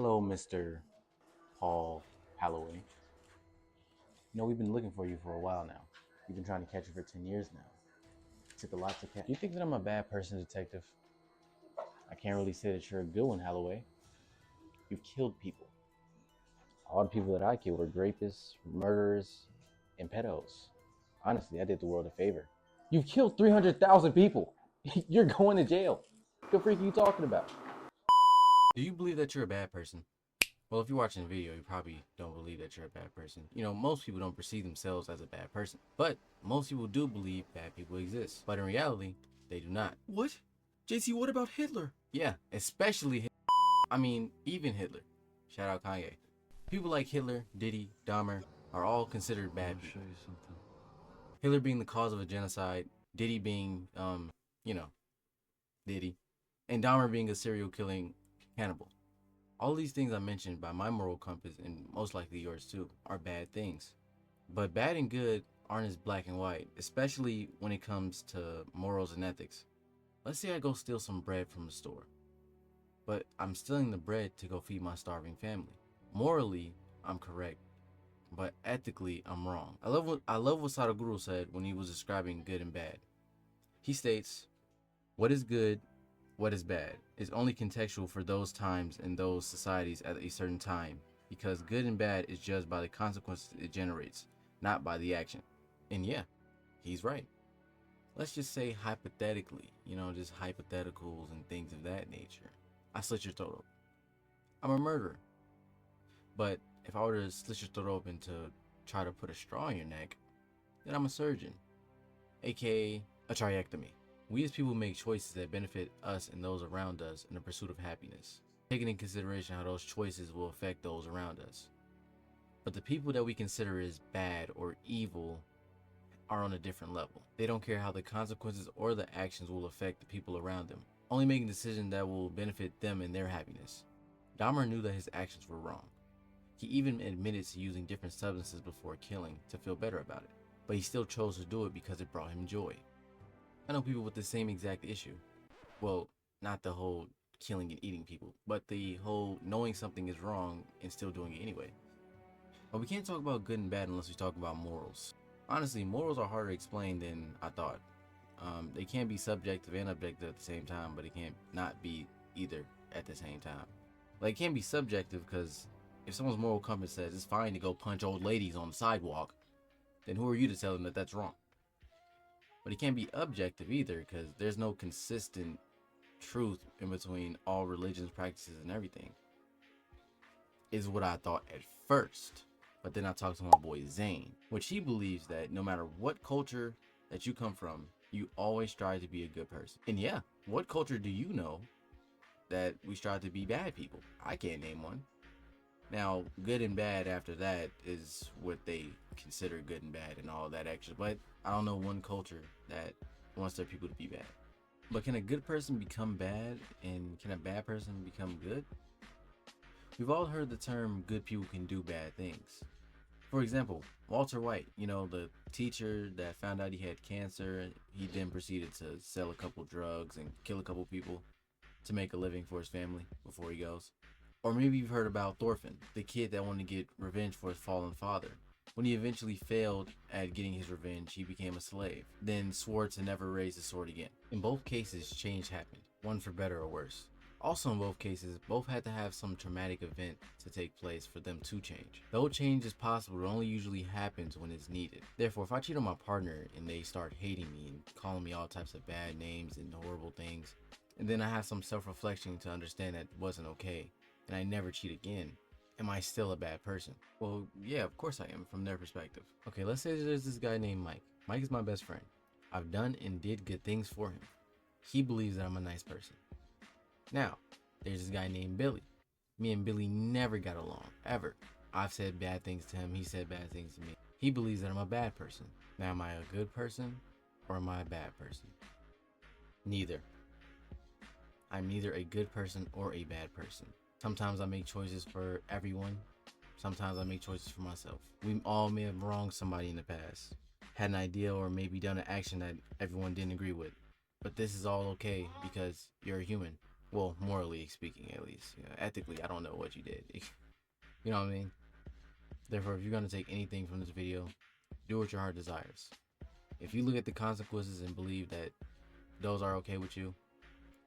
Hello, Mr. Paul Holloway. We've been looking for you for a while now. We've been trying to catch you for 10 years now. It took a lot to catch. Do you think that I'm a bad person, detective? I can't really say that you're a good one, Holloway. You've killed people. All the people that I killed were rapists, murderers, and pedos. Honestly, I did the world a favor. You've killed 300,000 people. You're going to jail. What the freak are you talking about? Do you believe that you're a bad person? Well, if you're watching the video, you probably don't believe that you're a bad person. Most people don't perceive themselves as a bad person. But most people do believe bad people exist. But in reality, they do not. What? JC, what about Hitler? Yeah, especially even Hitler. Shout out Kanye. People like Hitler, Diddy, Dahmer are all considered bad people. I'll show you something. Hitler being the cause of a genocide, Diddy being, Diddy, and Dahmer being a serial killing cannibal. All these things I mentioned by my moral compass, and most likely yours too, are bad things. But bad and good aren't as black and white, especially when it comes to morals and ethics. Let's say I go steal some bread from the store, but I'm stealing the bread to go feed my starving family. Morally, I'm correct, but ethically, I'm wrong. I love what Sadhguru said when he was describing good and bad. He states, "What is good, what is bad, is only contextual for those times and those societies at a certain time, because good and bad is judged by the consequences it generates, not by the action." And yeah, he's right. Let's just say hypothetically, just hypotheticals and things of that nature. I slit your throat open. I'm a murderer. But if I were to slit your throat open to try to put a straw in your neck, then I'm a surgeon, aka a triectomy. We as people make choices that benefit us and those around us in the pursuit of happiness, taking into consideration how those choices will affect those around us. But the people that we consider as bad or evil are on a different level. They don't care how the consequences or the actions will affect the people around them, only making decisions that will benefit them and their happiness. Dahmer knew that his actions were wrong. He even admitted to using different substances before killing to feel better about it, but he still chose to do it because it brought him joy. I know people with the same exact issue. Well, not the whole killing and eating people, but the whole knowing something is wrong and still doing it anyway. But we can't talk about good and bad unless we talk about morals. Honestly, morals are harder to explain than I thought. They can be subjective and objective at the same time, but it can't not be either at the same time. Like, it can be subjective because if someone's moral compass says it's fine to go punch old ladies on the sidewalk, then who are you to tell them that that's wrong? But it can't be objective either because there's no consistent truth in between all religions, practices, and everything. Is what I thought at first. But then I talked to my boy Zane, which he believes that no matter what culture that you come from, you always strive to be a good person. And yeah, what culture do you know that we strive to be bad people? I can't name one. Now, good and bad after that is what they consider good and bad and all that extra. But I don't know one culture that wants their people to be bad. But can a good person become bad, and can a bad person become good? We've all heard the term good people can do bad things. For example, Walter White, the teacher that found out he had cancer. He then proceeded to sell a couple drugs and kill a couple people to make a living for his family before he goes. Or maybe you've heard about Thorfinn, the kid that wanted to get revenge for his fallen father. When he eventually failed at getting his revenge, he became a slave, then swore to never raise his sword again. In both cases, change happened, one for better or worse. Also in both cases, both had to have some traumatic event to take place for them to change. Though change is possible, it only usually happens when it's needed. Therefore, if I cheat on my partner and they start hating me and calling me all types of bad names and horrible things, and then I have some self-reflection to understand that it wasn't okay, and I never cheat again, am I still a bad person? Well, yeah, of course I am from their perspective. Okay, let's say there's this guy named Mike. Mike is my best friend. I've done and did good things for him. He believes that I'm a nice person. Now, there's this guy named Billy. Me and Billy never got along, ever. I've said bad things to him, he said bad things to me. He believes that I'm a bad person. Now, am I a good person or am I a bad person? Neither. I'm neither a good person or a bad person. Sometimes I make choices for everyone. Sometimes I make choices for myself. We all may have wronged somebody in the past, had an idea or maybe done an action that everyone didn't agree with. But this is all okay because you're a human. Well, morally speaking, at least. Ethically, I don't know what you did. You know what I mean? Therefore, if you're going to take anything from this video, do what your heart desires. If you look at the consequences and believe that those are okay with you,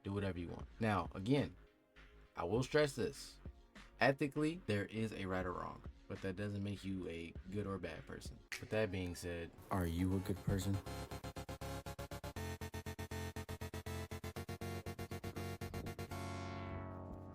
do whatever you want. Now, again, I will stress this. Ethically, there is a right or wrong, but that doesn't make you a good or bad person. With that being said, are you a good person?